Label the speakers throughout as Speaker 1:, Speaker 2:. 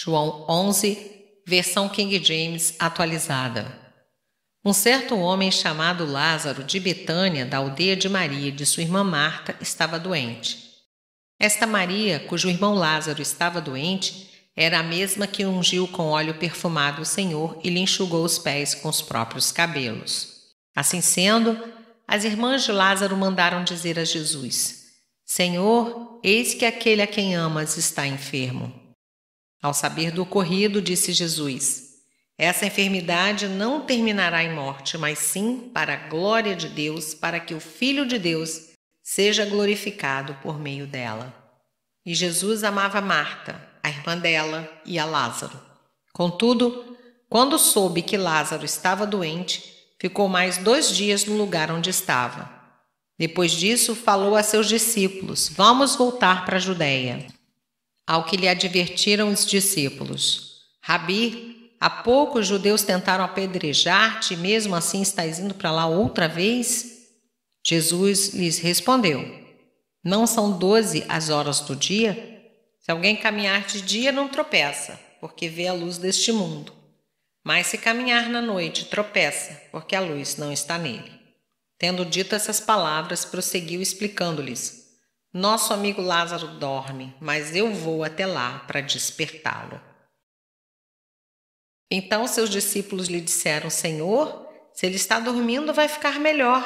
Speaker 1: João 11, versão King James atualizada. Um certo homem chamado Lázaro, de Betânia, da aldeia de Maria e de sua irmã Marta, estava doente. Esta Maria, cujo irmão Lázaro estava doente, era a mesma que ungiu com óleo perfumado o Senhor e lhe enxugou os pés com os próprios cabelos. Assim sendo, as irmãs de Lázaro mandaram dizer a Jesus: Senhor, eis que aquele a quem amas está enfermo. Ao saber do ocorrido, disse Jesus: essa enfermidade não terminará em morte, mas sim para a glória de Deus, para que o Filho de Deus seja glorificado por meio dela. E Jesus amava Marta, a irmã dela, e a Lázaro. Contudo, quando soube que Lázaro estava doente, ficou mais 2 dias no lugar onde estava. Depois disso, falou a seus discípulos: vamos voltar para a Judeia. Ao que lhe advertiram os discípulos: Rabi, há pouco os judeus tentaram apedrejar-te e mesmo assim estás indo para lá outra vez? Jesus lhes respondeu: não são 12 as horas do dia? Se alguém caminhar de dia não tropeça, porque vê a luz deste mundo. Mas se caminhar na noite, tropeça, porque a luz não está nele. Tendo dito essas palavras, prosseguiu explicando-lhes: nosso amigo Lázaro dorme, mas eu vou até lá para despertá-lo. Então seus discípulos lhe disseram: Senhor, se ele está dormindo, vai ficar melhor.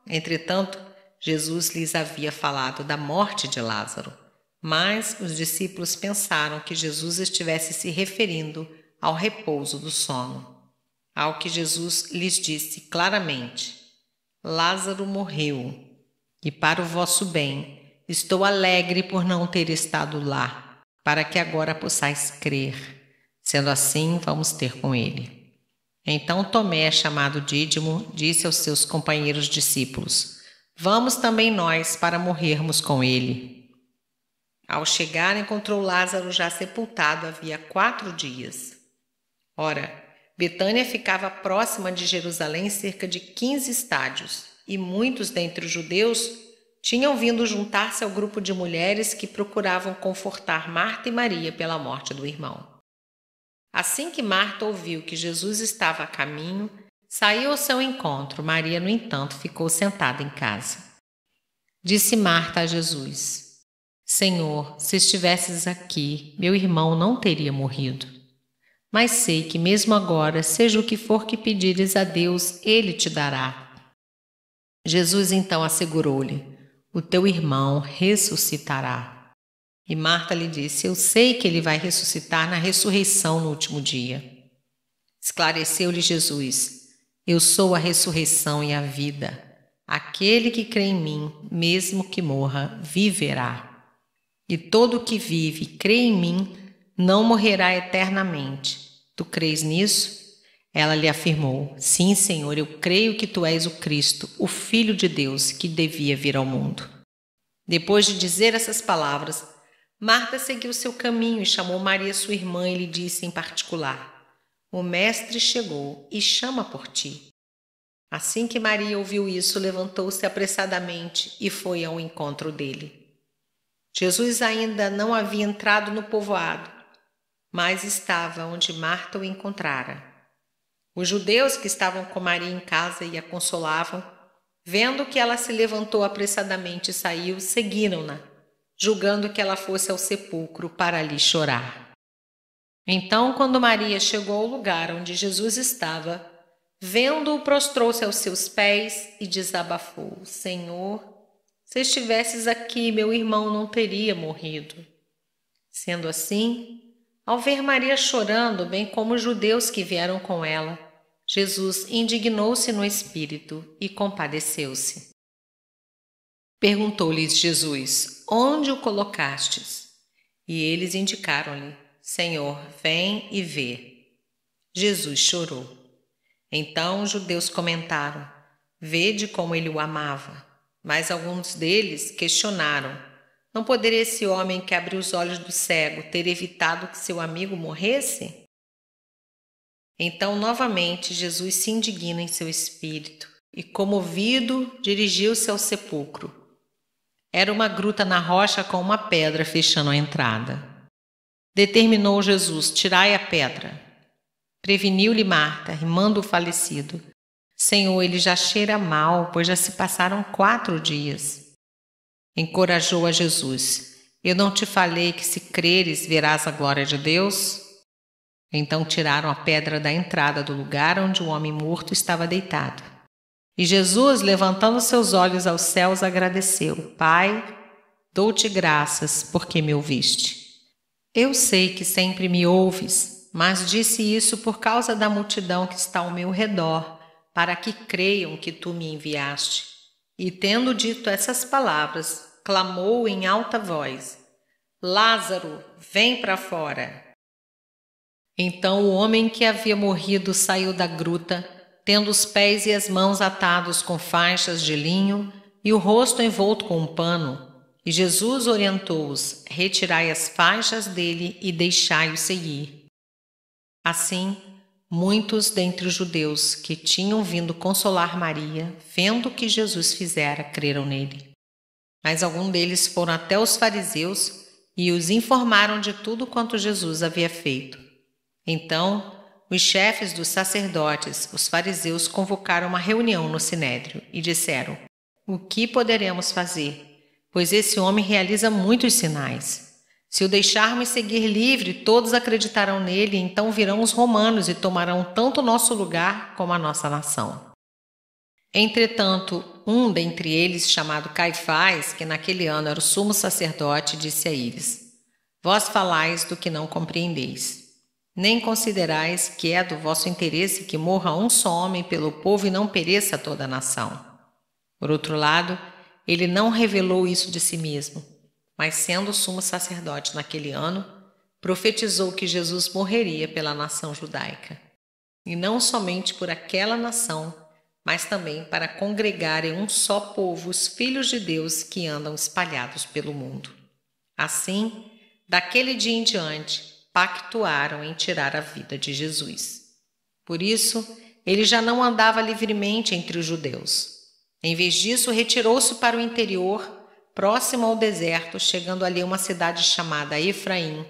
Speaker 1: Entretanto, Jesus lhes havia falado da morte de Lázaro, mas os discípulos pensaram que Jesus estivesse se referindo ao repouso do sono. Ao que Jesus lhes disse claramente: Lázaro morreu, e para o vosso bem estou alegre por não ter estado lá, para que agora possais crer. Sendo assim, vamos ter com ele. Então Tomé, chamado Dídimo, disse aos seus companheiros discípulos: vamos também nós para morrermos com ele. Ao chegar, encontrou Lázaro já sepultado havia 4 dias. Ora, Betânia ficava próxima de Jerusalém cerca de 15 estádios, e muitos dentre os judeus tinham vindo juntar-se ao grupo de mulheres que procuravam confortar Marta e Maria pela morte do irmão. Assim que Marta ouviu que Jesus estava a caminho, saiu ao seu encontro. Maria, no entanto, ficou sentada em casa. Disse Marta a Jesus: Senhor, se estivesses aqui, meu irmão não teria morrido. Mas sei que mesmo agora, seja o que for que pedires a Deus, Ele te dará. Jesus então assegurou-lhe: o teu irmão ressuscitará. E Marta lhe disse: eu sei que ele vai ressuscitar na ressurreição no último dia. Esclareceu-lhe Jesus: eu sou a ressurreição e a vida. Aquele que crê em mim, mesmo que morra, viverá. E todo o que vive e crê em mim não morrerá eternamente. Tu crês nisso? Ela lhe afirmou: sim, Senhor, eu creio que tu és o Cristo, o Filho de Deus, que devia vir ao mundo. Depois de dizer essas palavras, Marta seguiu seu caminho e chamou Maria, sua irmã, e lhe disse em particular: o mestre chegou e chama por ti. Assim que Maria ouviu isso, levantou-se apressadamente e foi ao encontro dele. Jesus ainda não havia entrado no povoado, mas estava onde Marta o encontrara. Os judeus que estavam com Maria em casa e a consolavam, vendo que ela se levantou apressadamente e saiu, seguiram-na, julgando que ela fosse ao sepulcro para ali chorar. Então, quando Maria chegou ao lugar onde Jesus estava, vendo-o, prostrou-se aos seus pés e desabafou: Senhor, se estivesses aqui, meu irmão não teria morrido. Sendo assim, ao ver Maria chorando, bem como os judeus que vieram com ela, Jesus indignou-se no espírito e compadeceu-se. Perguntou-lhes Jesus: onde o colocastes? E eles indicaram-lhe: Senhor, vem e vê. Jesus chorou. Então os judeus comentaram: vede como ele o amava. Mas alguns deles questionaram: não poderia esse homem que abriu os olhos do cego ter evitado que seu amigo morresse? Então novamente Jesus se indigna em seu espírito e, comovido, dirigiu-se ao sepulcro. Era uma gruta na rocha com uma pedra fechando a entrada. Determinou Jesus: tirai a pedra. Preveniu-lhe Marta, rimando o falecido: Senhor, ele já cheira mal, pois já se passaram 4 dias. Encorajou a Jesus: eu não te falei que, se creres, verás a glória de Deus? Então tiraram a pedra da entrada do lugar onde o homem morto estava deitado. E Jesus, levantando seus olhos aos céus, agradeceu: Pai, dou-te graças porque me ouviste. Eu sei que sempre me ouves, mas disse isso por causa da multidão que está ao meu redor, para que creiam que tu me enviaste. E tendo dito essas palavras, clamou em alta voz: Lázaro, vem para fora. Então o homem que havia morrido saiu da gruta, tendo os pés e as mãos atados com faixas de linho e o rosto envolto com um pano. E Jesus orientou-os: retirai as faixas dele e deixai-o seguir. Assim, muitos dentre os judeus que tinham vindo consolar Maria, vendo o que Jesus fizera, creram nele. Mas alguns deles foram até os fariseus e os informaram de tudo quanto Jesus havia feito. Então, os chefes dos sacerdotes, os fariseus, convocaram uma reunião no sinédrio e disseram: o que poderemos fazer? Pois esse homem realiza muitos sinais. Se o deixarmos seguir livre, todos acreditarão nele, e então virão os romanos e tomarão tanto o nosso lugar como a nossa nação. Entretanto, um dentre eles, chamado Caifás, que naquele ano era o sumo sacerdote, disse a eles: vós falais do que não compreendeis. Nem considerais que é do vosso interesse que morra um só homem pelo povo e não pereça toda a nação. Por outro lado, ele não revelou isso de si mesmo, mas sendo sumo sacerdote naquele ano, profetizou que Jesus morreria pela nação judaica. E não somente por aquela nação, mas também para congregar em um só povo os filhos de Deus que andam espalhados pelo mundo. Assim, daquele dia em diante, pactuaram em tirar a vida de Jesus. Por isso, ele já não andava livremente entre os judeus. Em vez disso, retirou-se para o interior, próximo ao deserto, chegando ali a uma cidade chamada Efraim,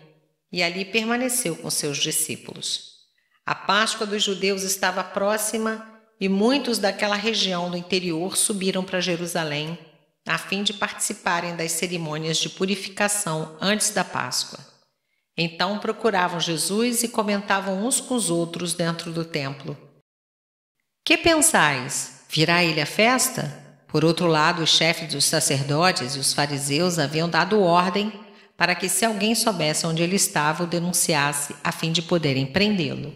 Speaker 1: e ali permaneceu com seus discípulos. A Páscoa dos judeus estava próxima e muitos daquela região do interior subiram para Jerusalém, a fim de participarem das cerimônias de purificação antes da Páscoa. Então procuravam Jesus e comentavam uns com os outros dentro do templo: que pensais? Virá ele à festa? Por outro lado, os chefes dos sacerdotes e os fariseus haviam dado ordem para que, se alguém soubesse onde ele estava, o denunciasse, a fim de poderem prendê-lo.